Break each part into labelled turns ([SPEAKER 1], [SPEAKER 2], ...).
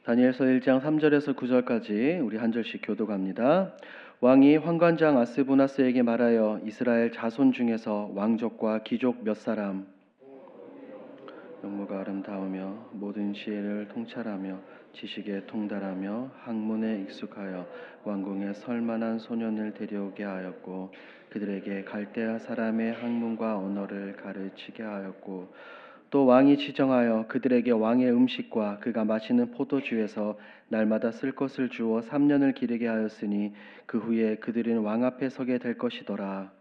[SPEAKER 1] 다니엘서 1장 3절에서 9절까지 우리 한 절씩 교독합니다. 왕이 환관장 아스부나스에게 말하여 이스라엘 자손 중에서 왕족과 귀족 몇 사람 용모가 아름다우며 모든 지혜를 통찰하며 지식에 통달하며 학문에 익숙하여 왕궁에 설만한 소년을 데려오게 하였고 그들에게 갈대아 사람의 학문과 언어를 가르치게 하였고 또 왕이 지정하여 그들에게 왕의 음식과 그가 마시는 포도주에서 날마다 쓸 것을 주어 3년을 기르게 하였으니 그 후에 그들은 왕 앞에 서게 될 것이더라.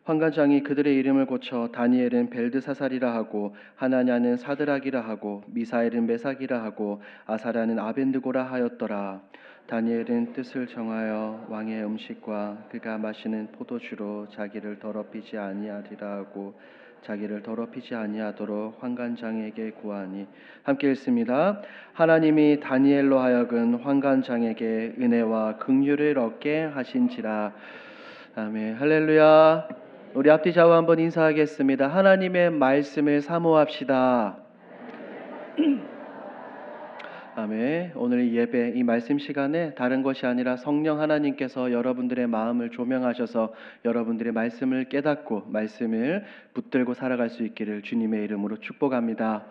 [SPEAKER 1] 환관장이 그들의 이름을 고쳐 다니엘은 벨드사살이라 하고 하나냐는 사드락이라 하고 미사엘은 메삭이라 하고 아사랴는 아벤드고라 하였더라. 다니엘은 뜻을 정하여 왕의 음식과 그가 마시는 포도주로 자기를 더럽히지 아니하리라 하고 자기를 더럽히지 아니하도록 환관장에게 구하니. 함께 읽습니다. 하나님이 다니엘로 하여금 환관장에게 은혜와 긍휼을 얻게 하신지라. 아멘. 할렐루야. 우리 앞뒤 좌우 한번 인사하겠습니다. 하나님의 말씀을 사모합시다. 아멘. 오늘 이 예배, 이 말씀 시간에 다른 것이 아니라 성령 하나님께서 여러분들의 마음을 조명하셔서 여러분들의 말씀을 깨닫고 말씀을 붙들고 살아갈 수 있기를 주님의 이름으로 축복합니다.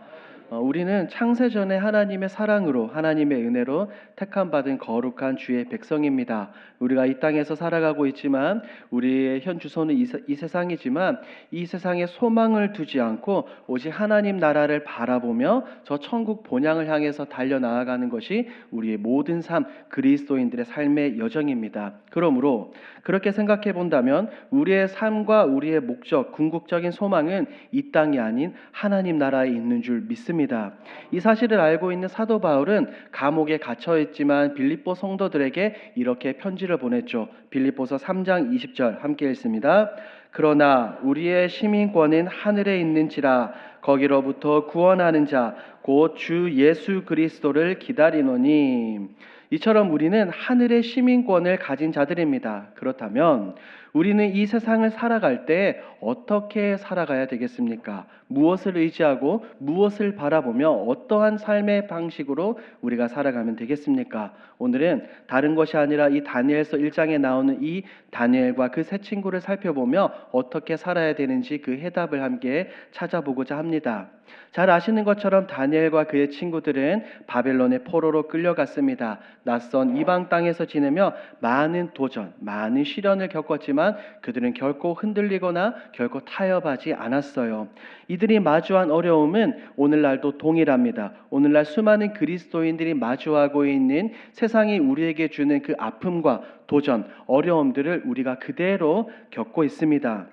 [SPEAKER 1] 우리는 창세전에 하나님의 사랑으로 하나님의 은혜로 택함받은 거룩한 주의 백성입니다. 우리가 이 땅에서 살아가고 있지만 우리의 현 주소는 이 세상이지만 이 세상에 소망을 두지 않고 오직 하나님 나라를 바라보며 저 천국 본향을 향해서 달려나아가는 것이 우리의 모든 삶, 그리스도인들의 삶의 여정입니다. 그러므로 그렇게 생각해 본다면 우리의 삶과 우리의 목적, 궁극적인 소망은 이 땅이 아닌 하나님 나라에 있는 줄 믿습니다. 이 사실을 알고 있는 사도 바울은 감옥에 갇혀 있지만 빌립보 성도들에게 이렇게 편지를 보냈죠. 빌립보서 3장 20절 함께 읽습니다. 그러나 우리의 시민권은 하늘에 있는지라 거기로부터 구원하는 자 곧 주 예수 그리스도를 기다리노니. 이처럼 우리는 하늘의 시민권을 가진 자들입니다. 그렇다면 우리는 이 세상을 살아갈 때 어떻게 살아가야 되겠습니까? 무엇을 의지하고 무엇을 바라보며 어떠한 삶의 방식으로 우리가 살아가면 되겠습니까? 오늘은 다른 것이 아니라 이 다니엘서 1장에 나오는 이 다니엘과 그 세 친구를 살펴보며 어떻게 살아야 되는지 그 해답을 함께 찾아보고자 합니다. 잘 아시는 것처럼 다니엘과 그의 친구들은 바벨론의 포로로 끌려갔습니다. 낯선 이방 땅에서 지내며 많은 도전, 많은 시련을 겪었지만 그들은 결코 흔들리거나 결코 타협하지 않았어요. 이들이 마주한 어려움은 오늘날도 동일합니다. 오늘날 수많은 그리스도인들이 마주하고 있는 세상이 우리에게 주는 그 아픔과 도전, 어려움들을 우리가 그대로 겪고 있습니다.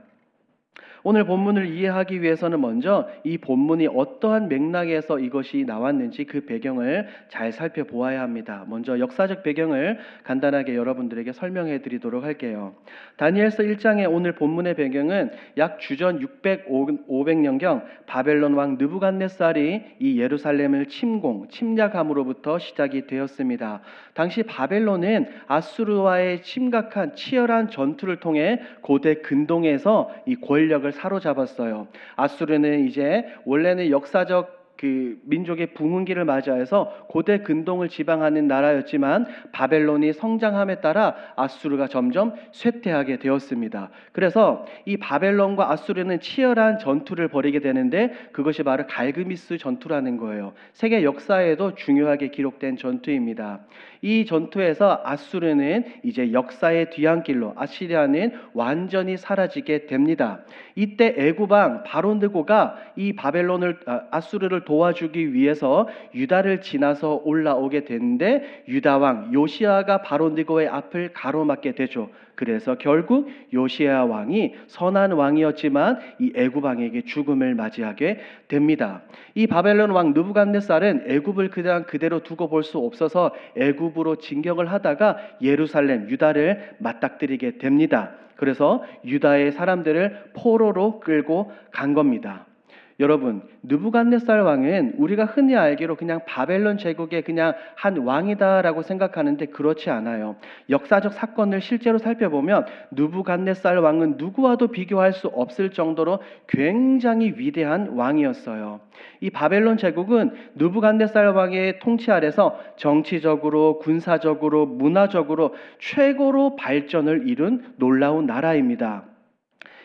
[SPEAKER 1] 오늘 본문을 이해하기 위해서는 먼저 이 본문이 어떠한 맥락에서 이것이 나왔는지 그 배경을 잘 살펴보아야 합니다. 먼저 역사적 배경을 간단하게 여러분들에게 설명해 드리도록 할게요. 다니엘서 1장의 오늘 본문의 배경은 약 주전 500년경 바벨론 왕 느부갓네살이 이 예루살렘을 침략함으로부터 시작이 되었습니다. 당시 바벨론은 아수르와의 심각한 치열한 전투를 통해 고대 근동에서 이 권력을 사로잡았어요. 아수르는 이제 원래는 역사적 민족의 붕흥기를 맞이해서 고대 근동을 지방하는 나라였지만 바벨론이 성장함에 따라 아수르가 점점 쇠퇴하게 되었습니다. 그래서 이 바벨론과 아수르는 치열한 전투를 벌이게 되는데 그것이 바로 갈그미스 전투라는 거예요. 세계 역사에도 중요하게 기록된 전투입니다. 이 전투에서 아수르는 이제 역사의 뒤안길로 아시리아는 완전히 사라지게 됩니다. 이때 애굽왕 바론드고가 이 아수르를 도와주기 위해서 유다를 지나서 올라오게 되는데 유다왕 요시야가 바론드고의 앞을 가로막게 되죠. 그래서 결국 요시야 왕이 선한 왕이었지만 이 애굽 왕에게 죽음을 맞이하게 됩니다. 이 바벨론 왕 느부갓네살은 애굽을 그냥 그대로 두고 볼 수 없어서 애굽으로 진격을 하다가 예루살렘 유다를 맞닥뜨리게 됩니다. 그래서 유다의 사람들을 포로로 끌고 간 겁니다. 여러분, 느부갓네살 왕은 우리가 흔히 알기로 그냥 바벨론 제국의 그냥 한 왕이다라고 생각하는데 그렇지 않아요. 역사적 사건을 실제로 살펴보면 느부갓네살 왕은 누구와도 비교할 수 없을 정도로 굉장히 위대한 왕이었어요. 이 바벨론 제국은 느부갓네살 왕의 통치 아래서 정치적으로, 군사적으로, 문화적으로 최고로 발전을 이룬 놀라운 나라입니다.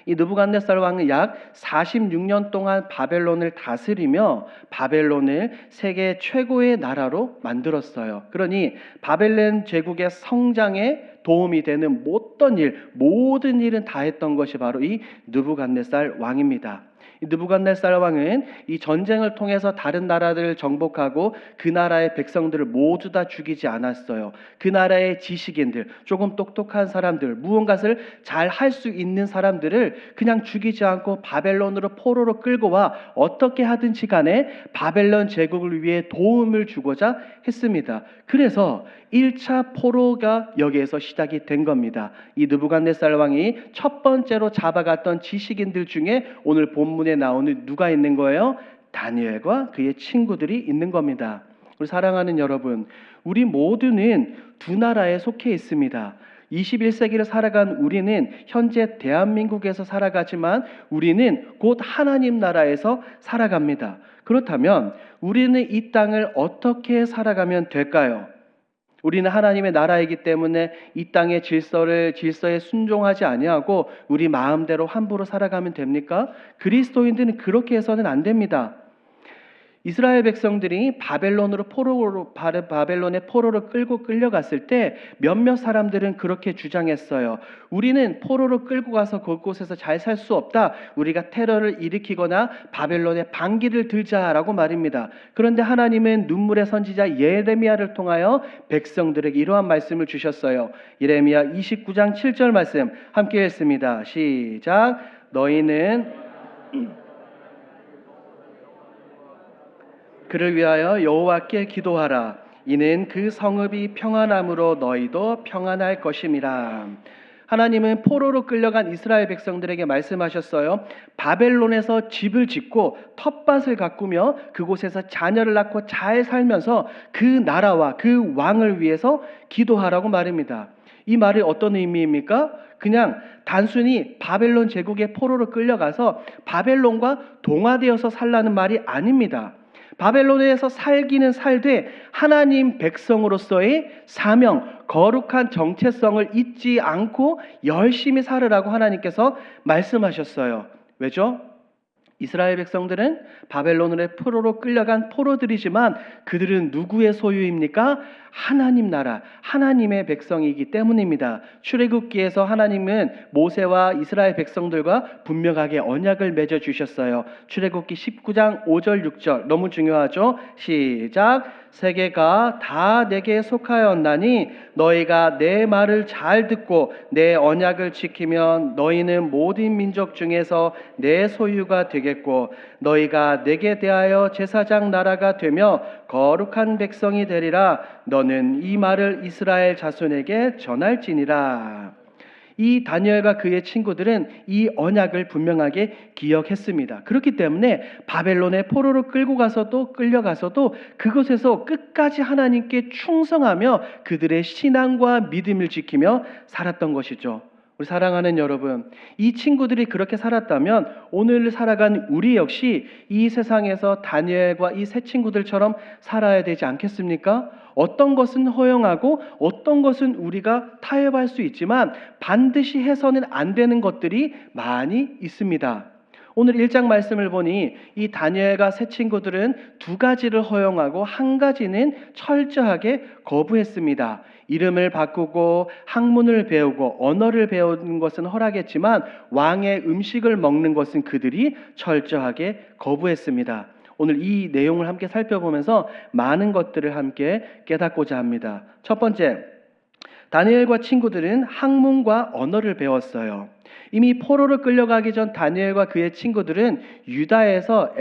[SPEAKER 1] 이 느부갓네살 왕은 약 46년 동안 바벨론을 다스리며 바벨론을 세계 최고의 나라로 만들었어요. 그러니 바벨론 제국의 성장에 도움이 되는 모든 일은 다 했던 것이 바로 이 느부갓네살 왕입니다. 이 느부갓네살 왕은 이 전쟁을 통해서 다른 나라들을 정복하고 그 나라의 백성들을 모두 다 죽이지 않았어요. 그 나라의 지식인들, 조금 똑똑한 사람들, 무언가를 잘 할 수 있는 사람들을 그냥 죽이지 않고 바벨론으로 포로로 끌고 와 어떻게 하든지 간에 바벨론 제국을 위해 도움을 주고자 했습니다. 그래서 1차 포로가 여기에서 시작이 된 겁니다. 이 느부갓네살 왕이 첫 번째로 잡아갔던 지식인들 중에 오늘 본문에 나오는 누가 있는 거예요? 다니엘과 그의 친구들이 있는 겁니다. 우리 사랑하는 여러분, 우리 모두는 두 나라에 속해 있습니다. 21세기를 살아간 우리는 현재 대한민국에서 살아가지만 우리는 곧 하나님 나라에서 살아갑니다. 그렇다면 우리는 이 땅을 어떻게 살아가면 될까요? 우리는 하나님의 나라이기 때문에 이 땅의 질서에 순종하지 아니하고 우리 마음대로 함부로 살아가면 됩니까? 그리스도인들은 그렇게 해서는 안 됩니다. 이스라엘 백성들이 바벨론의 포로로 끌고 끌려갔을 때 몇몇 사람들은 그렇게 주장했어요. 우리는 포로로 끌고 가서 그곳에서 잘 살 수 없다. 우리가 테러를 일으키거나 바벨론의 반기를 들자라고 말입니다. 그런데 하나님은 눈물의 선지자 예레미야를 통하여 백성들에게 이러한 말씀을 주셨어요. 예레미야 29장 7절 말씀 함께 읽습니다. 시작. 너희는 그를 위하여 여호와께 기도하라. 이는 그 성읍이 평안함으로 너희도 평안할 것임이라. 하나님은 포로로 끌려간 이스라엘 백성들에게 말씀하셨어요. 바벨론에서 집을 짓고 텃밭을 가꾸며 그곳에서 자녀를 낳고 잘 살면서 그 나라와 그 왕을 위해서 기도하라고 말입니다. 이 말이 어떤 의미입니까? 그냥 단순히 바벨론 제국의 포로로 끌려가서 바벨론과 동화되어서 살라는 말이 아닙니다. 바벨론에서 살기는 살되 하나님 백성으로서의 사명, 거룩한 정체성을 잊지 않고 열심히 살으라고 하나님께서 말씀하셨어요. 왜죠? 이스라엘 백성들은 바벨론의 포로로 끌려간 포로들이지만 그들은 누구의 소유입니까? 하나님 나라, 하나님의 백성이기 때문입니다. 출애굽기에서 하나님은 모세와 이스라엘 백성들과 분명하게 언약을 맺어 주셨어요. 출애굽기 19장 5절 6절 너무 중요하죠? 시작. 세계가 다 내게 속하였나니 너희가 내 말을 잘 듣고 내 언약을 지키면 너희는 모든 민족 중에서 내 소유가 되겠고 너희가 내게 대하여 제사장 나라가 되며 거룩한 백성이 되리라. 너는 이 말을 이스라엘 자손에게 전할지니라. 이 다니엘과 그의 친구들은 이 언약을 분명하게 기억했습니다. 그렇기 때문에 바벨론의 포로로 끌려가서도 그곳에서 끝까지 하나님께 충성하며 그들의 신앙과 믿음을 지키며 살았던 것이죠. 우리 사랑하는 여러분, 이 친구들이 그렇게 살았다면 오늘 살아간 우리 역시 이 세상에서 다니엘과 이 세 친구들처럼 살아야 되지 않겠습니까? 어떤 것은 허용하고 어떤 것은 우리가 타협할 수 있지만 반드시 해서는 안 되는 것들이 많이 있습니다. 오늘 1장 말씀을 보니 이 다니엘과 세 친구들은 두 가지를 허용하고 한 가지는 철저하게 거부했습니다. 이름을 바꾸고 학문을 배우고 언어를 배우는 것은 허락했지만 왕의 음식을 먹는 것은 그들이 철저하게 거부했습니다. 오늘 이 내용을 함께 살펴보면서 많은 것들을 함께 깨닫고자 합니다. 첫 번째, 다니엘과 친구들은 학문과 언어를 배웠어요. 이미 포로로 끌려가기 전 다니엘과 그의 친구들은 유다에서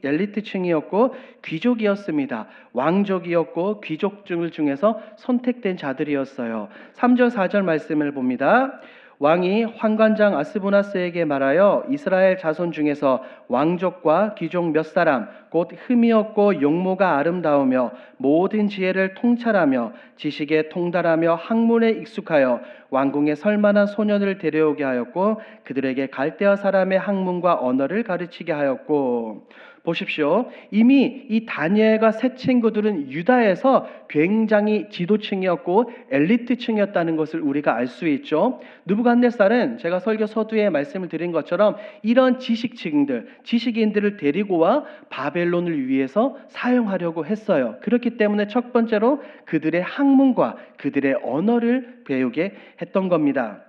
[SPEAKER 1] 엘리트층이었고 귀족이었습니다. 왕족이었고 귀족 중에서 선택된 자들이었어요. 3절 4절 말씀을 봅니다. 왕이 환관장 아스부나스에게 말하여 이스라엘 자손 중에서 왕족과 귀족 몇 사람 곧 흠이 없고 용모가 아름다우며 모든 지혜를 통찰하며 지식에 통달하며 학문에 익숙하여 왕궁에 설만한 소년을 데려오게 하였고 그들에게 갈대아 사람의 학문과 언어를 가르치게 하였고. 보십시오. 이미 이 다니엘과 세 친구들은 유다에서 굉장히 지도층이었고 엘리트층이었다는 것을 우리가 알 수 있죠. 느부갓네살은 제가 설교 서두에 말씀을 드린 것처럼 이런 지식층들, 지식인들을 데리고 와 바벨론을 위해서 사용하려고 했어요. 그렇기 때문에 첫 번째로 그들의 학문과 그들의 언어를 배우게 했던 겁니다.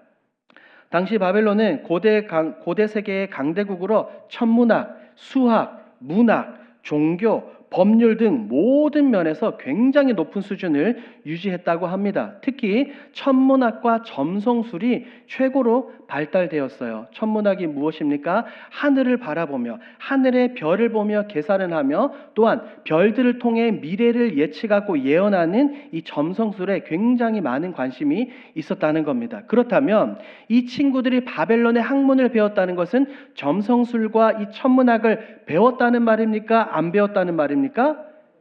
[SPEAKER 1] 당시 바벨론은 고대 세계의 강대국으로 천문학, 수학, 문학, 종교, 법률 등 모든 면에서 굉장히 높은 수준을 유지했다고 합니다. 특히 천문학과 점성술이 최고로 발달되었어요. 천문학이 무엇입니까? 하늘을 바라보며 하늘의 별을 보며 계산을 하며 또한 별들을 통해 미래를 예측하고 예언하는 이 점성술에 굉장히 많은 관심이 있었다는 겁니다. 그렇다면 이 친구들이 바벨론의 학문을 배웠다는 것은 점성술과 이 천문학을 배웠다는 말입니까? 안 배웠다는 말입니까?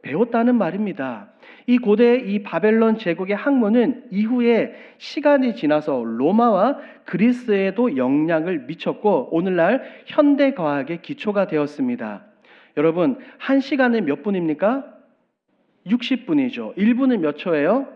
[SPEAKER 1] 배웠다는 말입니다. 이 고대 이 바벨론 제국의 학문은 이후에 시간이 지나서 로마와 그리스에도 영향을 미쳤고 오늘날 현대 과학의 기초가 되었습니다. 여러분, 1시간은 몇 분입니까? 60분이죠. 1분은 몇 초예요?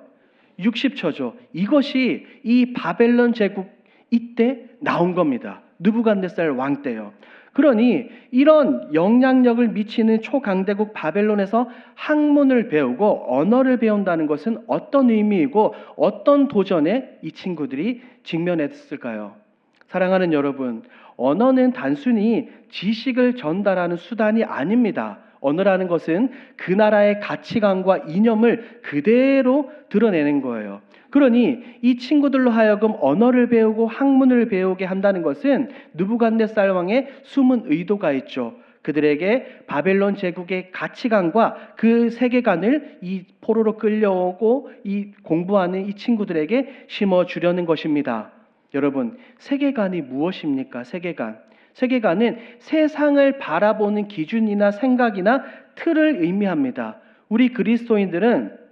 [SPEAKER 1] 60초죠. 이것이 이 바벨론 제국 이때 나온 겁니다. 느부갓네살 왕 때요. 그러니 이런 영향력을 미치는 초강대국 바벨론에서 학문을 배우고 언어를 배운다는 것은 어떤 의미이고 어떤 도전에 이 친구들이 직면했을까요? 사랑하는 여러분, 언어는 단순히 지식을 전달하는 수단이 아닙니다. 언어라는 것은 그 나라의 가치관과 이념을 그대로 드러내는 거예요. 그러니 이 친구들로 하여금 언어를 배우고 학문을 배우게 한다는 것은 느부갓네살 왕의 숨은 의도가 있죠. 그들에게 바벨론 제국의 가치관과 그 세계관을 이 포로로 끌려오고 이 공부하는 이 친구들에게 심어주려는 것입니다. 여러분, 세계관이 무엇입니까? 세계관은 세상을 바라보는 기준이나 생각이나 틀을 의미합니다. 우리 그리스도인들은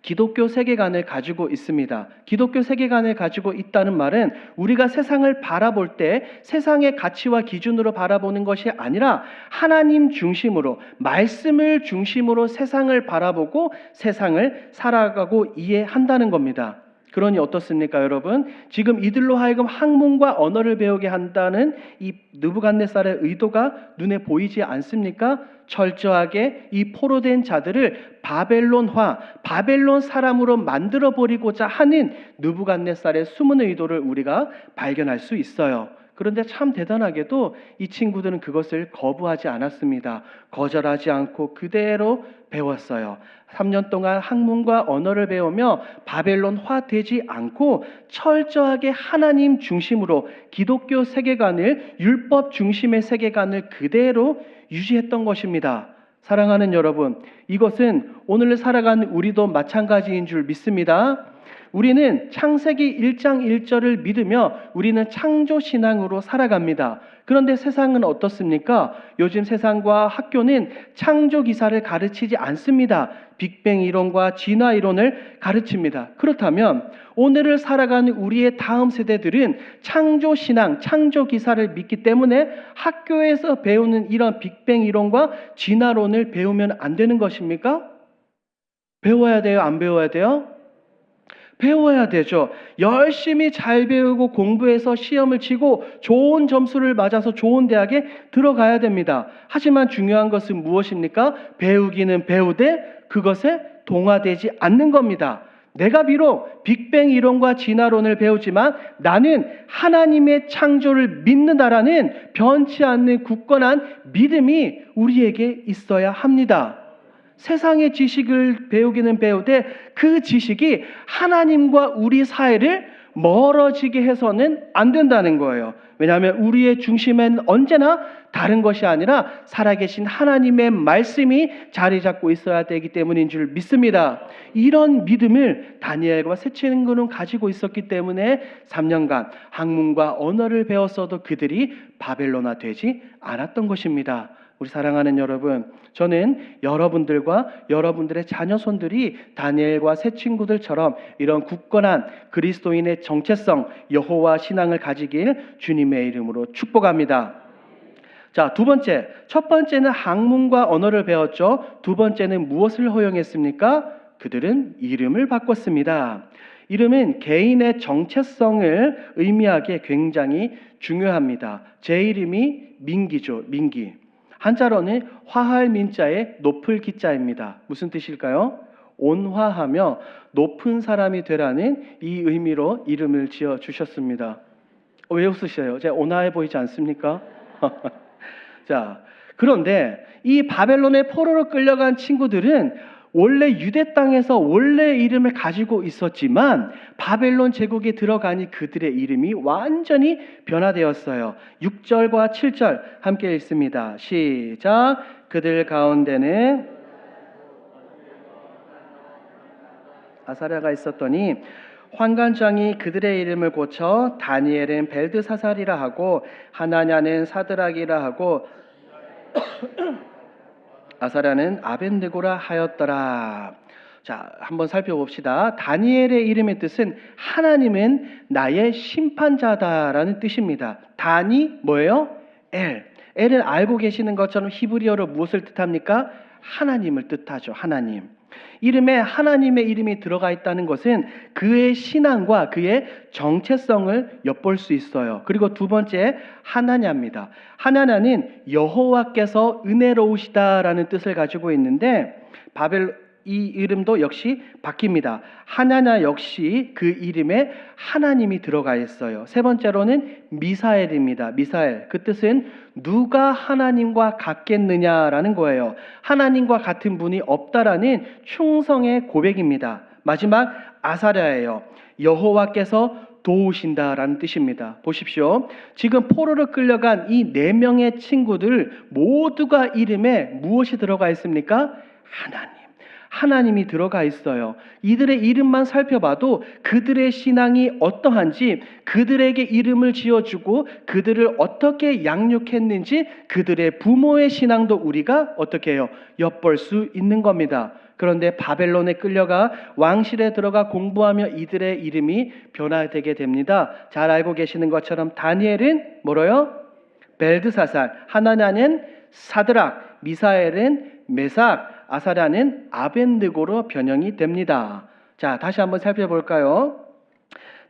[SPEAKER 1] 기독교 세계관을 가지고 있습니다. 기독교 세계관을 가지고 있다는 말은 우리가 세상을 바라볼 때 세상의 가치와 기준으로 바라보는 것이 아니라 하나님 중심으로, 말씀을 중심으로 세상을 바라보고 세상을 살아가고 이해한다는 겁니다. 그러니 어떻습니까, 여러분? 지금 이들로 하여금 학문과 언어를 배우게 한다는 이 느부갓네살의 의도가 눈에 보이지 않습니까? 철저하게 이 포로된 자들을 바벨론화, 바벨론 사람으로 만들어버리고자 하는 느부갓네살의 숨은 의도를 우리가 발견할 수 있어요. 그런데 참 대단하게도 이 친구들은 그것을 거부하지 않았습니다. 거절하지 않고 그대로 배웠어요. 3년 동안 학문과 언어를 배우며 바벨론화 되지 않고 철저하게 하나님 중심으로 기독교 세계관을, 율법 중심의 세계관을 그대로 유지했던 것입니다. 사랑하는 여러분, 이것은 오늘 살아가는 우리도 마찬가지인 줄 믿습니다. 우리는 창세기 1장 1절을 믿으며 우리는 창조신앙으로 살아갑니다. 그런데 세상은 어떻습니까? 요즘 세상과 학교는 창조기사를 가르치지 않습니다. 빅뱅 이론과 진화 이론을 가르칩니다. 그렇다면 오늘을 살아가는 우리의 다음 세대들은 창조신앙, 창조기사를 믿기 때문에 학교에서 배우는 이런 빅뱅 이론과 진화론을 배우면 안 되는 것입니까? 배워야 돼요? 안 배워야 돼요? 배워야 되죠. 열심히 잘 배우고 공부해서 시험을 치고 좋은 점수를 맞아서 좋은 대학에 들어가야 됩니다. 하지만 중요한 것은 무엇입니까? 배우기는 배우되 그것에 동화되지 않는 겁니다. 내가 비록 빅뱅 이론과 진화론을 배우지만 나는 하나님의 창조를 믿는다라는 변치 않는 굳건한 믿음이 우리에게 있어야 합니다. 세상의 지식을 배우기는 배우되 그 지식이 하나님과 우리 사이를 멀어지게 해서는 안 된다는 거예요. 왜냐하면 우리의 중심엔 언제나 다른 것이 아니라 살아계신 하나님의 말씀이 자리 잡고 있어야 되기 때문인 줄 믿습니다. 이런 믿음을 다니엘과 세 친구는 가지고 있었기 때문에 3년간 학문과 언어를 배웠어도 그들이 바벨론화 되지 않았던 것입니다. 우리 사랑하는 여러분, 저는 여러분들과 여러분들의 자녀손들이 다니엘과 세 친구들처럼 이런 굳건한 그리스도인의 정체성, 여호와 신앙을 가지길 주님의 이름으로 축복합니다. 자, 두 번째, 첫 번째는 학문과 언어를 배웠죠. 두 번째는 무엇을 허용했습니까? 그들은 이름을 바꿨습니다. 이름은 개인의 정체성을 의미하기에 굉장히 중요합니다. 제 이름이 민기죠, 민기. 한자로는 화할민자의 높을 기자입니다. 무슨 뜻일까요? 온화하며 높은 사람이 되라는 이 의미로 이름을 지어주셨습니다. 왜 웃으셔요? 제가 온화해 보이지 않습니까? 자, 그런데 이 바벨론의 포로로 끌려간 친구들은 원래 유대 땅에서 원래 이름을 가지고 있었지만 바벨론 제국에 들어가니 그들의 이름이 완전히 변화되었어요. 6절과 7절 함께 읽습니다. 시작. 그들 가운데는 아사랴가 있었더니 환관장이 그들의 이름을 고쳐 다니엘은 벨드사살이라 하고 하나냐는 사드락이라 하고 아사랴는 아벤느고라 하였더라. 자, 한번 살펴봅시다. 다니엘의 이름의 뜻은 하나님은 나의 심판자다라는 뜻입니다. 다니 뭐예요? 엘. 엘을 알고 계시는 것처럼 히브리어로 무엇을 뜻합니까? 하나님을 뜻하죠. 하나님. 이름에 하나님의 이름이 들어가 있다는 것은 그의 신앙과 그의 정체성을 엿볼 수 있어요. 그리고 두 번째, 하나냐입니다. 하나냐는 여호와께서 은혜로우시다라는 뜻을 가지고 있는데 이 이름도 역시 바뀝니다. 하나냐 역시 그 이름에 하나님이 들어가 있어요. 세 번째로는 미사엘입니다. 미사엘. 그 뜻은 누가 하나님과 같겠느냐라는 거예요. 하나님과 같은 분이 없다라는 충성의 고백입니다. 마지막 아사랴예요. 여호와께서 도우신다라는 뜻입니다. 보십시오. 지금 포로로 끌려간 이 4명의 친구들 모두가 이름에 무엇이 들어가 있습니까? 하나님. 하나님이 들어가 있어요. 이들의 이름만 살펴봐도 그들의 신앙이 어떠한지, 그들에게 이름을 지어주고 그들을 어떻게 양육했는지 그들의 부모의 신앙도 우리가 어떻게 해요? 엿볼 수 있는 겁니다. 그런데 바벨론에 끌려가 왕실에 들어가 공부하며 이들의 이름이 변화되게 됩니다. 잘 알고 계시는 것처럼 다니엘은 뭐래요? 벨드사살, 하나냐는 사드락, 미사엘은 메삭, 아사랴는 아벤느고로 변형이 됩니다. 자, 다시 한번 살펴볼까요?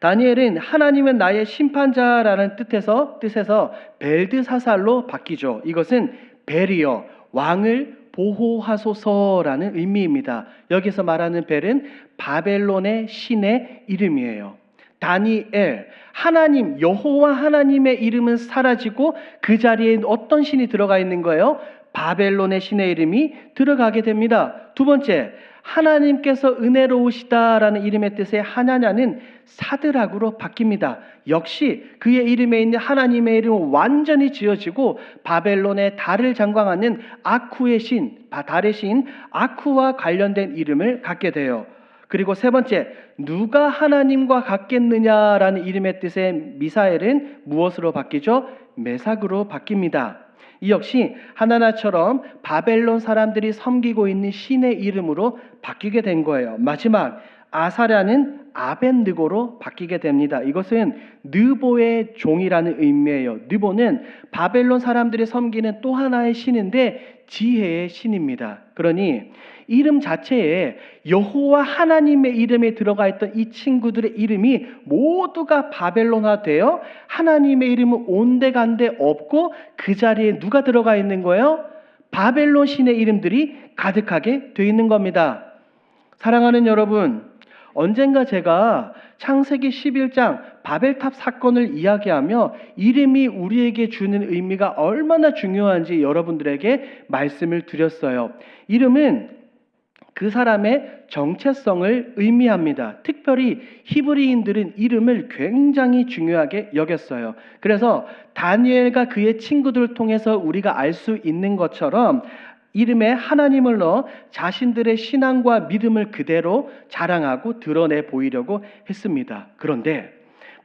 [SPEAKER 1] 다니엘은 하나님은 나의 심판자라는 뜻에서 벨드사살로 바뀌죠. 이것은 벨이요, 왕을 보호하소서라는 의미입니다. 여기서 말하는 벨은 바벨론의 신의 이름이에요. 다니엘, 하나님, 여호와 하나님의 이름은 사라지고 그 자리에 어떤 신이 들어가 있는 거예요? 바벨론의 신의 이름이 들어가게 됩니다. 두 번째, 하나님께서 은혜로우시다라는 이름의 뜻의 하나냐는 사드락으로 바뀝니다. 역시 그의 이름에 있는 하나님의 이름은 완전히 지어지고 바벨론의 달을 장광하는 아쿠의 신, 달의 신 아쿠와 관련된 이름을 갖게 돼요. 그리고 세 번째, 누가 하나님과 같겠느냐라는 이름의 뜻의 미사엘은 무엇으로 바뀌죠? 메삭으로 바뀝니다. 이 역시 하나나처럼 바벨론 사람들이 섬기고 있는 신의 이름으로 바뀌게 된 거예요. 마지막, 아사랴는 아벤느고로 바뀌게 됩니다. 이것은 느보의 종이라는 의미예요. 느보는 바벨론 사람들이 섬기는 또 하나의 신인데 지혜의 신입니다. 그러니 이름 자체에 여호와 하나님의 이름에 들어가 있던 이 친구들의 이름이 모두가 바벨론화되어 하나님의 이름은 온데간데 없고 그 자리에 누가 들어가 있는 거예요? 바벨론 신의 이름들이 가득하게 되어 있는 겁니다. 사랑하는 여러분, 언젠가 제가 창세기 11장 바벨탑 사건을 이야기하며 이름이 우리에게 주는 의미가 얼마나 중요한지 여러분들에게 말씀을 드렸어요. 이름은 그 사람의 정체성을 의미합니다. 특별히 히브리인들은 이름을 굉장히 중요하게 여겼어요. 그래서 다니엘과 그의 친구들을 통해서 우리가 알 수 있는 것처럼 이름에 하나님을 넣어 자신들의 신앙과 믿음을 그대로 자랑하고 드러내 보이려고 했습니다. 그런데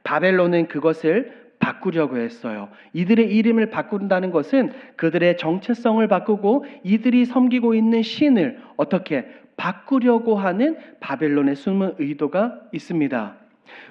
[SPEAKER 1] 바벨론은 그것을 바꾸려고 했어요. 이들의 이름을 바꾼다는 것은 그들의 정체성을 바꾸고 이들이 섬기고 있는 신을 어떻게 바꾸려고 하는 바벨론의 숨은 의도가 있습니다.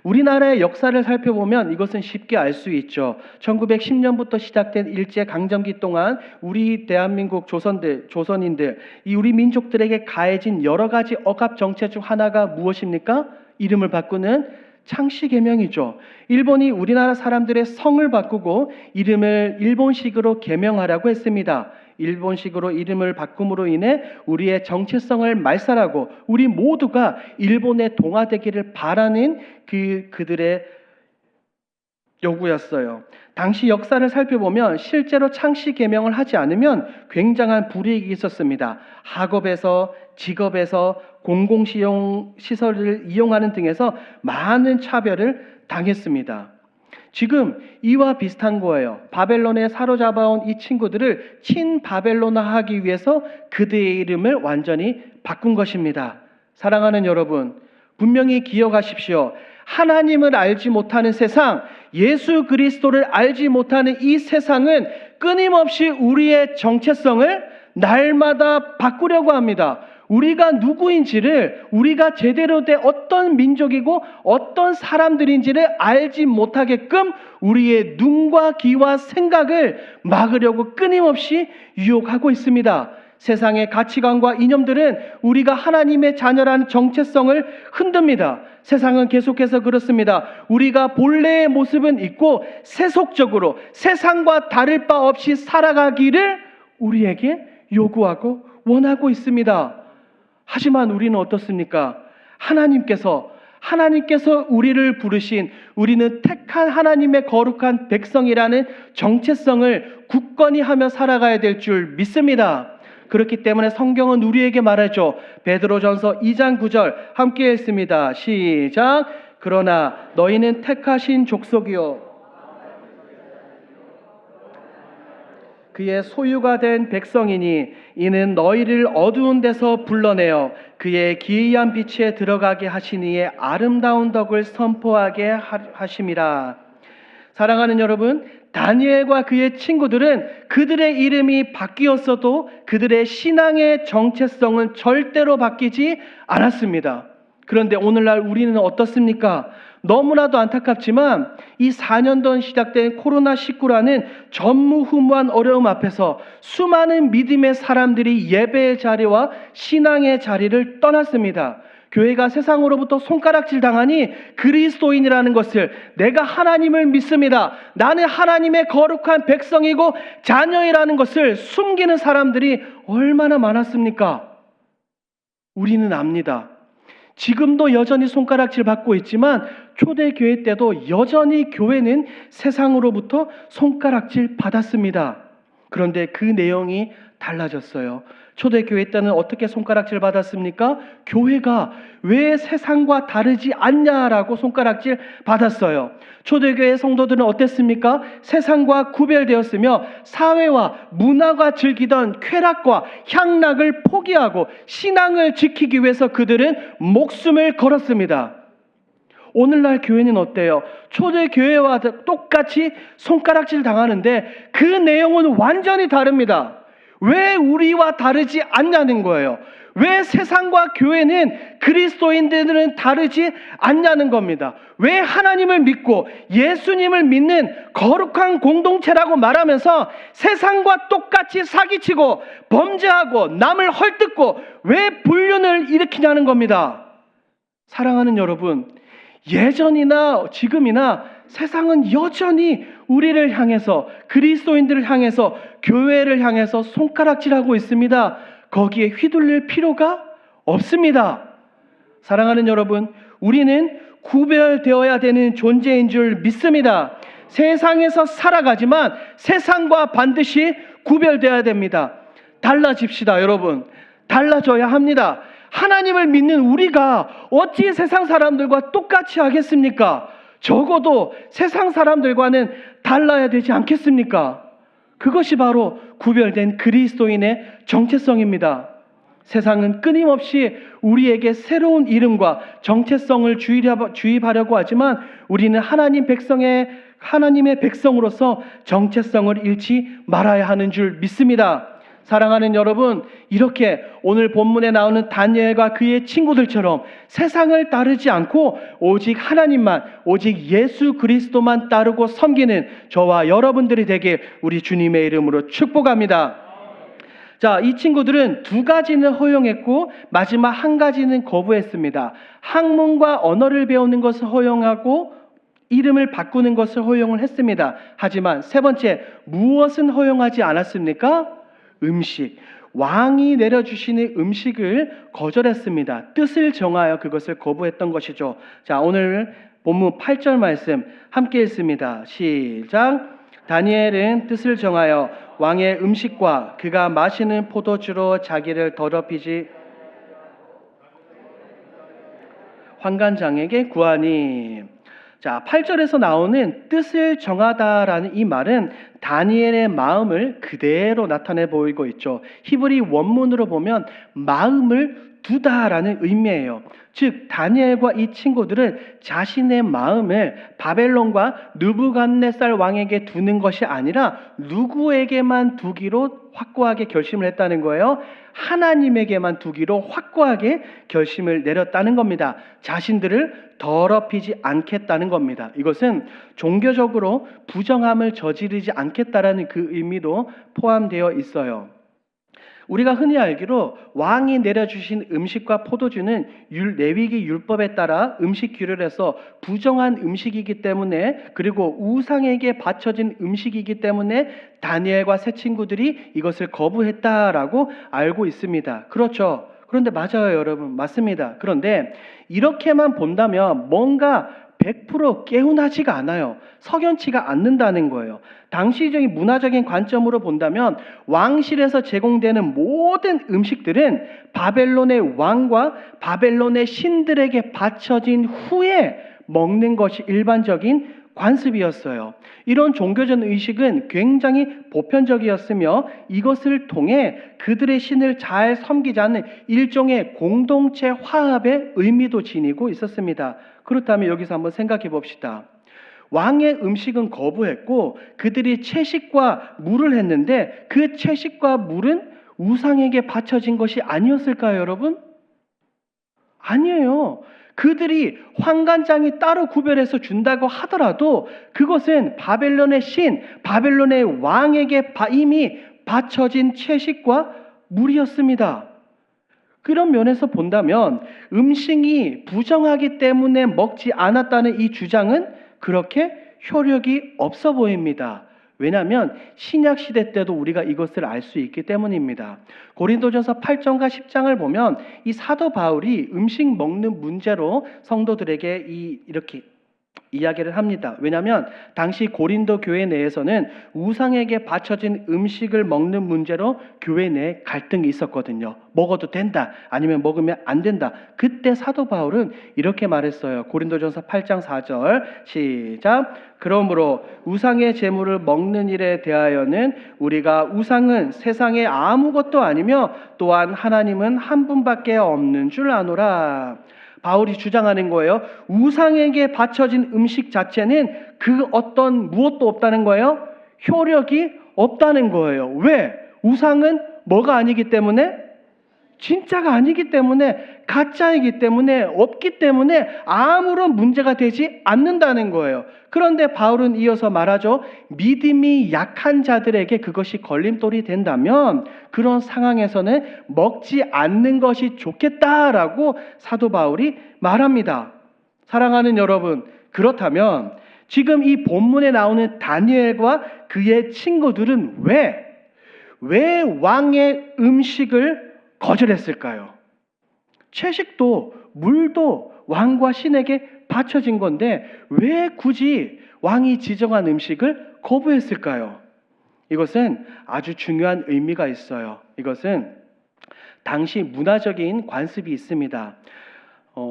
[SPEAKER 1] 우리나라의 역사를 살펴보면 이것은 쉽게 알 수 있죠. 1910년부터 시작된 일제강점기 동안 우리 대한민국 조선인들, 이 우리 민족들에게 가해진 여러 가지 억압 정책 중 하나가 무엇입니까? 이름을 바꾸는 창씨개명이죠. 일본이 우리나라 사람들의 성을 바꾸고 이름을 일본식으로 개명하라고 했습니다. 일본식으로 이름을 바꿈으로 인해 우리의 정체성을 말살하고 우리 모두가 일본에 동화되기를 바라는 그들의 요구였어요. 당시 역사를 살펴보면 실제로 창씨 개명을 하지 않으면 굉장한 불이익이 있었습니다. 학업에서, 직업에서, 공공시설을 이용하는 등에서 많은 차별을 당했습니다. 지금 이와 비슷한 거예요. 바벨론에 사로잡아온 이 친구들을 친바벨론화하기 위해서 그들의 이름을 완전히 바꾼 것입니다. 사랑하는 여러분, 분명히 기억하십시오. 하나님을 알지 못하는 세상, 예수 그리스도를 알지 못하는 이 세상은 끊임없이 우리의 정체성을 날마다 바꾸려고 합니다. 우리가 누구인지를, 우리가 제대로 된 어떤 민족이고 어떤 사람들인지를 알지 못하게끔 우리의 눈과 귀와 생각을 막으려고 끊임없이 유혹하고 있습니다. 세상의 가치관과 이념들은 우리가 하나님의 자녀라는 정체성을 흔듭니다. 세상은 계속해서 그렇습니다. 우리가 본래의 모습은 있고 세속적으로 세상과 다를 바 없이 살아가기를 우리에게 요구하고 원하고 있습니다. 하지만 우리는 어떻습니까? 하나님께서 우리를 부르신, 우리는 택한 하나님의 거룩한 백성이라는 정체성을 굳건히 하며 살아가야 될 줄 믿습니다. 그렇기 때문에 성경은 우리에게 말하죠. 베드로전서 2장 9절 함께 읽습니다. 시작. 그러나 너희는 택하신 족속이요 그의 소유가 된 백성이니 이는 너희를 어두운 데서 불러내어 그의 기이한 빛에 들어가게 하시니의 아름다운 덕을 선포하게 하심이라. 사랑하는 여러분, 다니엘과 그의 친구들은 그들의 이름이 바뀌었어도 그들의 신앙의 정체성은 절대로 바뀌지 않았습니다. 그런데 오늘날 우리는 어떻습니까? 너무나도 안타깝지만 이 4년 전 시작된 코로나19라는 전무후무한 어려움 앞에서 수많은 믿음의 사람들이 예배의 자리와 신앙의 자리를 떠났습니다. 교회가 세상으로부터 손가락질 당하니 그리스도인이라는 것을, 내가 하나님을 믿습니다, 나는 하나님의 거룩한 백성이고 자녀이라는 것을 숨기는 사람들이 얼마나 많았습니까? 우리는 압니다. 지금도 여전히 손가락질 받고 있지만 초대교회 때도 여전히 교회는 세상으로부터 손가락질 받았습니다. 그런데 그 내용이 달라졌어요. 초대교회 때는 어떻게 손가락질 받았습니까? 교회가 왜 세상과 다르지 않냐라고 손가락질 받았어요. 초대교회 성도들은 어땠습니까? 세상과 구별되었으며 사회와 문화가 즐기던 쾌락과 향락을 포기하고 신앙을 지키기 위해서 그들은 목숨을 걸었습니다. 오늘날 교회는 어때요? 초대교회와 똑같이 손가락질 당하는데 그 내용은 완전히 다릅니다. 왜 우리와 다르지 않냐는 거예요. 왜 세상과 교회는, 그리스도인들은 다르지 않냐는 겁니다. 왜 하나님을 믿고 예수님을 믿는 거룩한 공동체라고 말하면서 세상과 똑같이 사기치고 범죄하고 남을 헐뜯고 왜 불륜을 일으키냐는 겁니다. 사랑하는 여러분, 예전이나 지금이나 세상은 여전히 우리를 향해서, 그리스도인들을 향해서, 교회를 향해서 손가락질하고 있습니다. 거기에 휘둘릴 필요가 없습니다. 사랑하는 여러분, 우리는 구별되어야 되는 존재인 줄 믿습니다. 세상에서 살아가지만 세상과 반드시 구별되어야 됩니다. 달라집시다, 여러분. 달라져야 합니다. 하나님을 믿는 우리가 어찌 세상 사람들과 똑같이 하겠습니까? 적어도 세상 사람들과는 달라야 되지 않겠습니까? 그것이 바로 구별된 그리스도인의 정체성입니다. 세상은 끊임없이 우리에게 새로운 이름과 정체성을 주입하려고 하지만 우리는 하나님의 백성으로서 정체성을 잃지 말아야 하는 줄 믿습니다. 사랑하는 여러분, 이렇게 오늘 본문에 나오는 다니엘과 그의 친구들처럼 세상을 따르지 않고 오직 하나님만, 오직 예수 그리스도만 따르고 섬기는 저와 여러분들이 되길 우리 주님의 이름으로 축복합니다. 자, 이 친구들은 두 가지는 허용했고 마지막 한 가지는 거부했습니다. 학문과 언어를 배우는 것을 허용하고 이름을 바꾸는 것을 허용을 했습니다. 하지만 세 번째, 무엇은 허용하지 않았습니까? 음식. 왕이 내려주시는 음식을 거절했습니다. 뜻을 정하여 그것을 거부했던 것이죠. 자, 오늘 본문 8절 말씀 함께 읽습니다. 시작. 다니엘은 뜻을 정하여 왕의 음식과 그가 마시는 포도주로 자기를 더럽히지 환관장에게 구하니. 자, 8절에서 나오는 뜻을 정하다라는 이 말은 다니엘의 마음을 그대로 나타내 보이고 있죠. 히브리 원문으로 보면 마음을 두다라는 의미예요. 즉 다니엘과 이 친구들은 자신의 마음을 바벨론과 느부갓네살 왕에게 두는 것이 아니라 누구에게만 두기로 확고하게 결심을 했다는 거예요. 하나님에게만 두기로 확고하게 결심을 내렸다는 겁니다. 자신들을 더럽히지 않겠다는 겁니다. 이것은 종교적으로 부정함을 저지르지 않겠다라는 그 의미도 포함되어 있어요. 우리가 흔히 알기로 왕이 내려주신 음식과 포도주는 레위기 율법에 따라 음식 규율에서 부정한 음식이기 때문에, 그리고 우상에게 바쳐진 음식이기 때문에 다니엘과 세 친구들이 이것을 거부했다라고 알고 있습니다. 그렇죠. 그런데 맞아요, 여러분. 맞습니다. 그런데 이렇게만 본다면 뭔가 100% 개운하지가 않아요. 석연치가 않는다는 거예요. 당시적인 문화적인 관점으로 본다면 왕실에서 제공되는 모든 음식들은 바벨론의 왕과 바벨론의 신들에게 바쳐진 후에 먹는 것이 일반적인 관습이었어요. 이런 종교적 의식은 굉장히 보편적이었으며 이것을 통해 그들의 신을 잘 섬기자는 일종의 공동체 화합의 의미도 지니고 있었습니다. 그렇다면 여기서 한번 생각해 봅시다. 왕의 음식은 거부했고 그들이 채식과 물을 했는데 그 채식과 물은 우상에게 바쳐진 것이 아니었을까요, 여러분? 아니에요. 그들이 환관장이 따로 구별해서 준다고 하더라도 그것은 바벨론의 신, 바벨론의 왕에게 이미 바쳐진 채식과 물이었습니다. 그런 면에서 본다면 음식이 부정하기 때문에 먹지 않았다는 이 주장은 그렇게 효력이 없어 보입니다. 왜냐하면 신약 시대 때도 우리가 이것을 알 수 있기 때문입니다. 고린도전서 8장과 10장을 보면 이 사도 바울이 음식 먹는 문제로 성도들에게 이렇게 이야기를 합니다. 왜냐하면 당시 고린도 교회 내에서는 우상에게 바쳐진 음식을 먹는 문제로 교회 내에 갈등이 있었거든요. 먹어도 된다, 아니면 먹으면 안 된다. 그때 사도 바울은 이렇게 말했어요. 고린도전서 8장 4절 시작. 그러므로 우상의 제물을 먹는 일에 대하여는 우리가 우상은 세상에 아무것도 아니며 또한 하나님은 한 분밖에 없는 줄 아노라. 바울이 주장하는 거예요. 우상에게 바쳐진 음식 자체는 그 어떤 무엇도 없다는 거예요. 효력이 없다는 거예요. 왜? 우상은 뭐가 아니기 때문에? 진짜가 아니기 때문에, 가짜이기 때문에, 없기 때문에 아무런 문제가 되지 않는다는 거예요. 그런데 바울은 이어서 말하죠. 믿음이 약한 자들에게 그것이 걸림돌이 된다면 그런 상황에서는 먹지 않는 것이 좋겠다라고 사도 바울이 말합니다. 사랑하는 여러분, 그렇다면 지금 이 본문에 나오는 다니엘과 그의 친구들은 왜 왕의 음식을 거절했을까요? 채식도 물도 왕과 신에게 바쳐진 건데 왜 굳이 왕이 지정한 음식을 거부했을까요? 이것은 아주 중요한 의미가 있어요. 이것은 당시 문화적인 관습이 있습니다.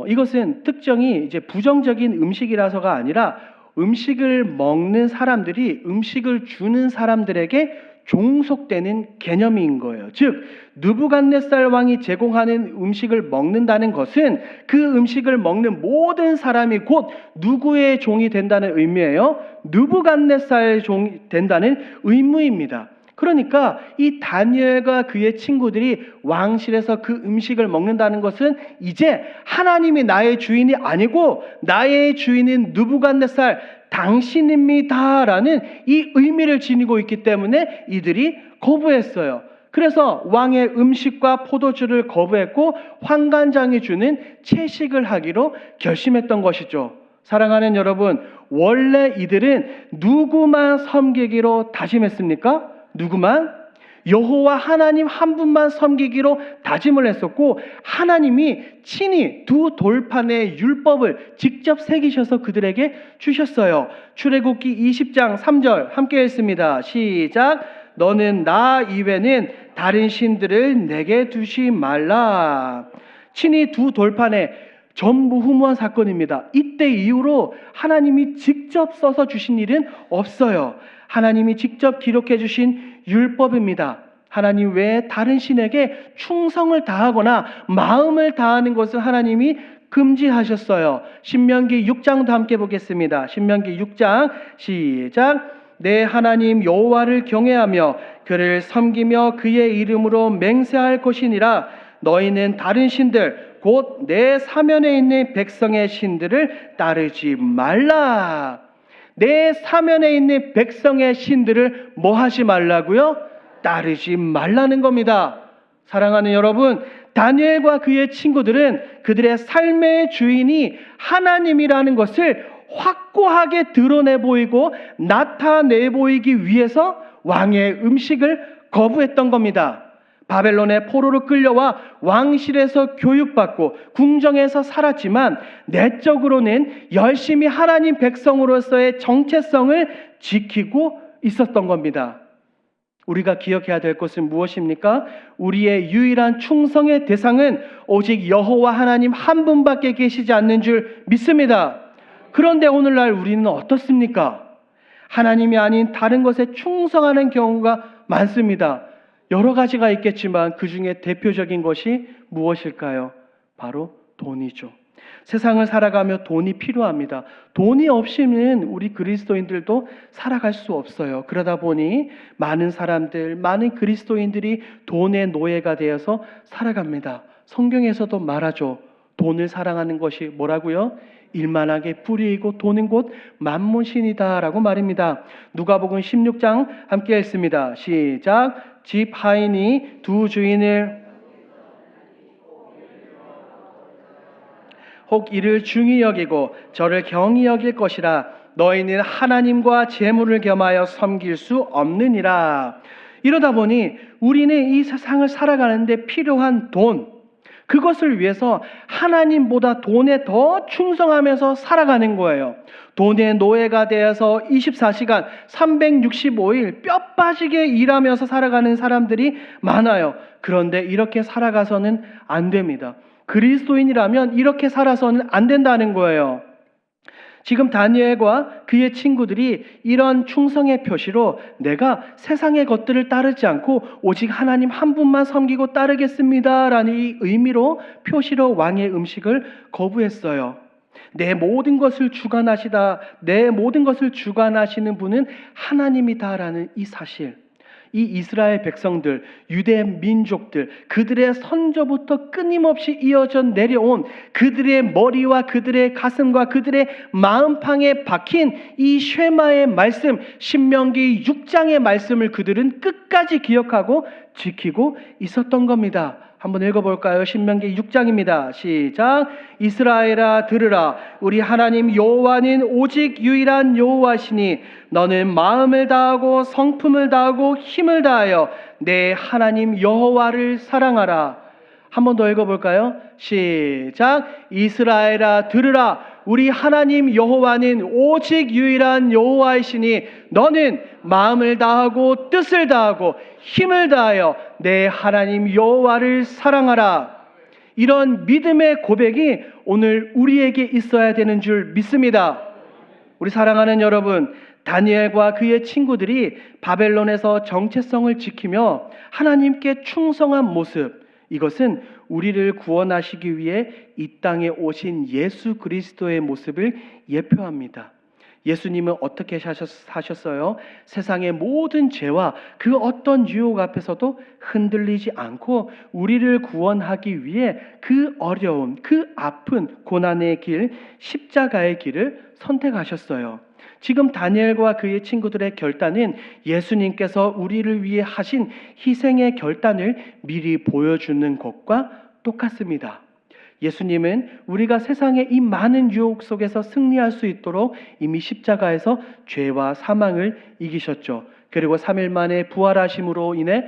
[SPEAKER 1] 이것은 특정이 이제 부정적인 음식이라서가 아니라 음식을 먹는 사람들이 음식을 주는 사람들에게 종속되는 개념인 거예요. 즉 느부갓네살 왕이 제공하는 음식을 먹는다는 것은 그 음식을 먹는 모든 사람이 곧 누구의 종이 된다는 의미예요. 느부갓네살 종이 된다는 의무입니다. 그러니까 이 다니엘과 그의 친구들이 왕실에서 그 음식을 먹는다는 것은 이제 하나님이 나의 주인이 아니고 나의 주인은 느부갓네살 당신입니다라는 이 의미를 지니고 있기 때문에 이들이 거부했어요. 그래서 왕의 음식과 포도주를 거부했고 환관장이 주는 채식을 하기로 결심했던 것이죠. 사랑하는 여러분, 원래 이들은 누구만 섬기기로 다짐했습니까? 누구만? 여호와 하나님 한 분만 섬기기로 다짐을 했었고 하나님이 친히 두 돌판의 율법을 직접 새기셔서 그들에게 주셨어요. 출애굽기 20장 3절 함께 읽습니다. 시작. 너는 나 이외는 다른 신들을 내게 두지 말라. 친히 두 돌판에 전무후무한 사건입니다. 이때 이후로 하나님이 직접 써서 주신 일은 없어요. 하나님이 직접 기록해 주신 율법입니다. 하나님 외에 다른 신에게 충성을 다하거나 마음을 다하는 것을 하나님이 금지하셨어요. 신명기 6장도 함께 보겠습니다. 신명기 6장 시작. 내 하나님 여호와를 경외하며 그를 섬기며 그의 이름으로 맹세할 것이니라. 너희는 다른 신들 곧 내 사면에 있는 백성의 신들을 따르지 말라. 내 사면에 있는 백성의 신들을 뭐 하지 말라고요? 따르지 말라는 겁니다. 사랑하는 여러분, 다니엘과 그의 친구들은 그들의 삶의 주인이 하나님이라는 것을 확고하게 드러내 보이고 나타내 보이기 위해서 왕의 음식을 거부했던 겁니다. 바벨론의 포로로 끌려와 왕실에서 교육받고 궁정에서 살았지만 내적으로는 열심히 하나님 백성으로서의 정체성을 지키고 있었던 겁니다. 우리가 기억해야 될 것은 무엇입니까? 우리의 유일한 충성의 대상은 오직 여호와 하나님 한 분밖에 계시지 않는 줄 믿습니다. 그런데 오늘날 우리는 어떻습니까? 하나님이 아닌 다른 것에 충성하는 경우가 많습니다. 여러 가지가 있겠지만 그 중에 대표적인 것이 무엇일까요? 바로 돈이죠. 세상을 살아가며 돈이 필요합니다. 돈이 없이는 우리 그리스도인들도 살아갈 수 없어요. 그러다 보니 많은 사람들, 많은 그리스도인들이 돈의 노예가 되어서 살아갑니다. 성경에서도 말하죠. 돈을 사랑하는 것이 뭐라고요? 일만하게 뿌리이고 돈은 곧 만몬신이다 라고 말입니다. 누가복음 16장 함께 읽습니다. 시작. 집 하인이 두 주인을 혹 이를 중히 여기고 저를 경히 여길 것이라. 너희는 하나님과 재물을 겸하여 섬길 수 없느니라. 이러다 보니 우리는 이 세상을 살아가는데 필요한 돈, 그것을 위해서 하나님보다 돈에 더 충성하면서 살아가는 거예요. 돈의 노예가 되어서 24시간 365일 뼈 빠지게 일하면서 살아가는 사람들이 많아요. 그런데 이렇게 살아가서는 안 됩니다. 그리스도인이라면 이렇게 살아서는 안 된다는 거예요. 지금 다니엘과 그의 친구들이 이런 충성의 표시로 내가 세상의 것들을 따르지 않고 오직 하나님 한 분만 섬기고 따르겠습니다라는 이 의미로 표시로 왕의 음식을 거부했어요. 내 모든 것을 주관하시는 분은 하나님이다라는 이 사실, 이 이스라엘 백성들, 유대 민족들, 그들의 선조부터 끊임없이 이어져 내려온 그들의 머리와 그들의 가슴과 그들의 마음팡에 박힌 이 쉐마의 말씀, 신명기 6장의 말씀을 그들은 끝까지 기억하고 지키고 있었던 겁니다. 한번 읽어볼까요? 신명기 6장입니다. 시작. 이스라엘아 들으라. 우리 하나님 여호와는 오직 유일한 여호와시니 너는 마음을 다하고 성품을 다하고 힘을 다하여 내 하나님 여호와를 사랑하라. 한 번 더 읽어볼까요? 시작. 이스라엘아 들으라. 우리 하나님 여호와는 오직 유일한 여호와이시니 너는 마음을 다하고 뜻을 다하고 힘을 다하여 내 하나님 여호와를 사랑하라. 이런 믿음의 고백이 오늘 우리에게 있어야 되는 줄 믿습니다. 우리 사랑하는 여러분, 다니엘과 그의 친구들이 바벨론에서 정체성을 지키며 하나님께 충성한 모습, 이것은 우리를 구원하시기 위해 이 땅에 오신 예수 그리스도의 모습을 예표합니다. 예수님은 어떻게 사셨어요? 세상의 모든 죄와 그 어떤 유혹 앞에서도 흔들리지 않고 우리를 구원하기 위해 그 어려운, 그 아픈 고난의 길, 십자가의 길을 선택하셨어요. 지금 다니엘과 그의 친구들의 결단은 예수님께서 우리를 위해 하신 희생의 결단을 미리 보여주는 것과 똑같습니다. 예수님은 우리가 세상의 이 많은 유혹 속에서 승리할 수 있도록 이미 십자가에서 죄와 사망을 이기셨죠. 그리고 3일 만에 부활하심으로 인해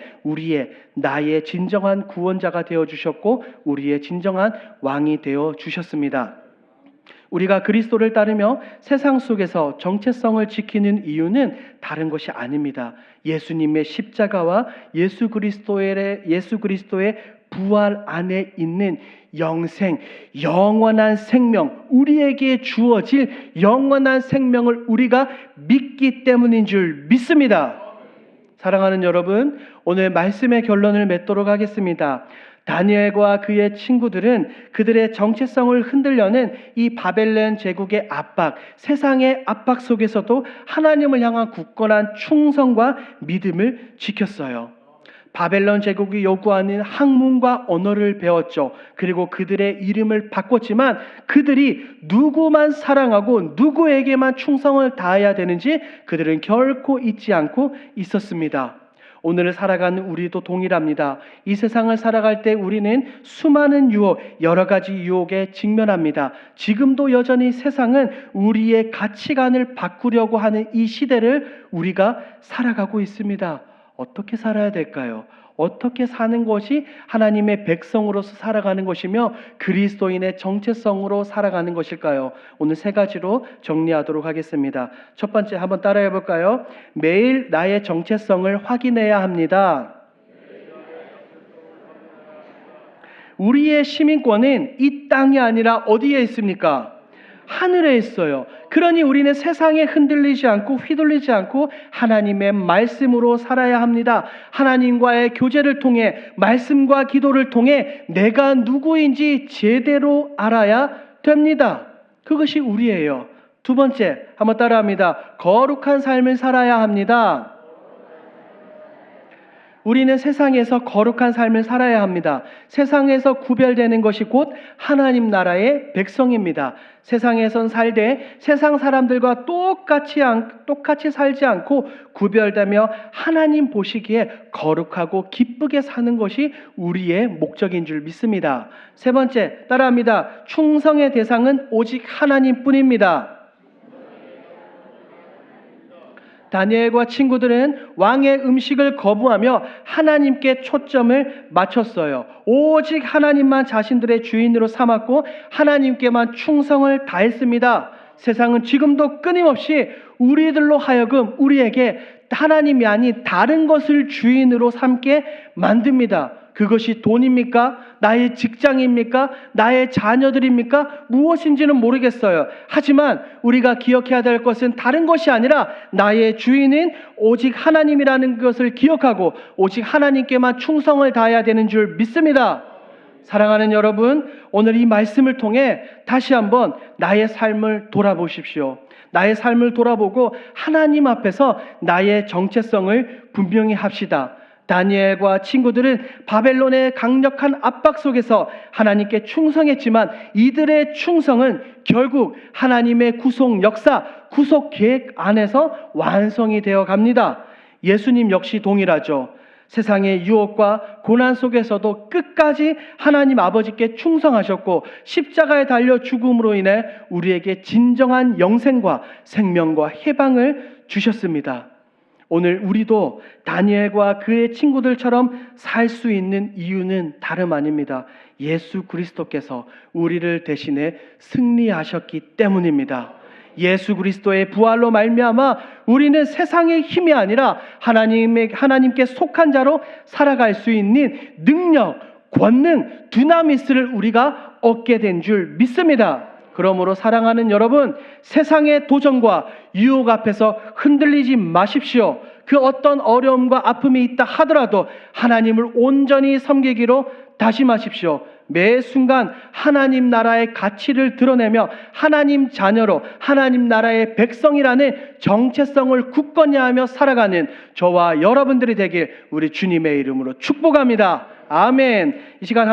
[SPEAKER 1] 나의 진정한 구원자가 되어주셨고 우리의 진정한 왕이 되어주셨습니다. 우리가 그리스도를 따르며 세상 속에서 정체성을 지키는 이유는 다른 것이 아닙니다. 예수님의 십자가와 예수 그리스도의 부활 안에 있는 영생, 영원한 생명, 우리에게 주어질 영원한 생명을 우리가 믿기 때문인 줄 믿습니다. 사랑하는 여러분, 오늘 말씀의 결론을 맺도록 하겠습니다. 다니엘과 그의 친구들은 그들의 정체성을 흔들려는 이 바벨론 제국의 압박, 세상의 압박 속에서도 하나님을 향한 굳건한 충성과 믿음을 지켰어요. 바벨론 제국이 요구하는 학문과 언어를 배웠죠. 그리고 그들의 이름을 바꿨지만 그들이 누구만 사랑하고 누구에게만 충성을 다해야 되는지 그들은 결코 잊지 않고 있었습니다. 오늘을 살아가는 우리도 동일합니다. 이 세상을 살아갈 때 우리는 수많은 유혹, 여러 가지 유혹에 직면합니다. 지금도 여전히 세상은 우리의 가치관을 바꾸려고 하는 이 시대를 우리가 살아가고 있습니다. 어떻게 살아야 될까요? 어떻게 사는 것이 하나님의 백성으로서 살아가는 것이며 그리스도인의 정체성으로 살아가는 것일까요? 오늘 3가지로 정리하도록 하겠습니다. 첫 번째 한번 따라해 볼까요? 매일 나의 정체성을 확인해야 합니다. 우리의 시민권은 이 땅이 아니라 어디에 있습니까? 하늘에 있어요. 그러니 우리는 세상에 흔들리지 않고 휘둘리지 않고 하나님의 말씀으로 살아야 합니다. 하나님과의 교제를 통해 말씀과 기도를 통해 내가 누구인지 제대로 알아야 됩니다. 그것이 우리예요. 두 번째, 한번 따라합니다. 거룩한 삶을 살아야 합니다. 우리는 세상에서 거룩한 삶을 살아야 합니다. 세상에서 구별되는 것이 곧 하나님 나라의 백성입니다. 세상에선 살되 세상 사람들과 똑같이 살지 않고 구별되며 하나님 보시기에 거룩하고 기쁘게 사는 것이 우리의 목적인 줄 믿습니다. 세 번째, 따라합니다. 충성의 대상은 오직 하나님뿐입니다. 다니엘과 친구들은 왕의 음식을 거부하며 하나님께 초점을 맞췄어요. 오직 하나님만 자신들의 주인으로 삼았고 하나님께만 충성을 다했습니다. 세상은 지금도 끊임없이 우리들로 하여금 우리에게 하나님이 아닌 다른 것을 주인으로 삼게 만듭니다. 그것이 돈입니까? 나의 직장입니까? 나의 자녀들입니까? 무엇인지는 모르겠어요. 하지만 우리가 기억해야 될 것은 다른 것이 아니라 나의 주인은 오직 하나님이라는 것을 기억하고 오직 하나님께만 충성을 다해야 되는 줄 믿습니다. 사랑하는 여러분, 오늘 이 말씀을 통해 다시 한번 나의 삶을 돌아보십시오. 나의 삶을 돌아보고 하나님 앞에서 나의 정체성을 분명히 합시다. 다니엘과 친구들은 바벨론의 강력한 압박 속에서 하나님께 충성했지만 이들의 충성은 결국 하나님의 구속 역사, 구속 계획 안에서 완성이 되어 갑니다. 예수님 역시 동일하죠. 세상의 유혹과 고난 속에서도 끝까지 하나님 아버지께 충성하셨고 십자가에 달려 죽음으로 인해 우리에게 진정한 영생과 생명과 해방을 주셨습니다. 오늘 우리도 다니엘과 그의 친구들처럼 살 수 있는 이유는 다름 아닙니다. 예수 그리스도께서 우리를 대신해 승리하셨기 때문입니다. 예수 그리스도의 부활로 말미암아 우리는 세상의 힘이 아니라 하나님께 속한 자로 살아갈 수 있는 능력, 권능, 두나미스를 우리가 얻게 된 줄 믿습니다. 그러므로 사랑하는 여러분, 세상의 도전과 유혹 앞에서 흔들리지 마십시오. 그 어떤 어려움과 아픔이 있다 하더라도 하나님을 온전히 섬기기로 다짐하십시오. 매 순간 하나님 나라의 가치를 드러내며 하나님 자녀로 하나님 나라의 백성이라는 정체성을 굳건히 하며 살아가는 저와 여러분들이 되길 우리 주님의 이름으로 축복합니다. 아멘. 이 시간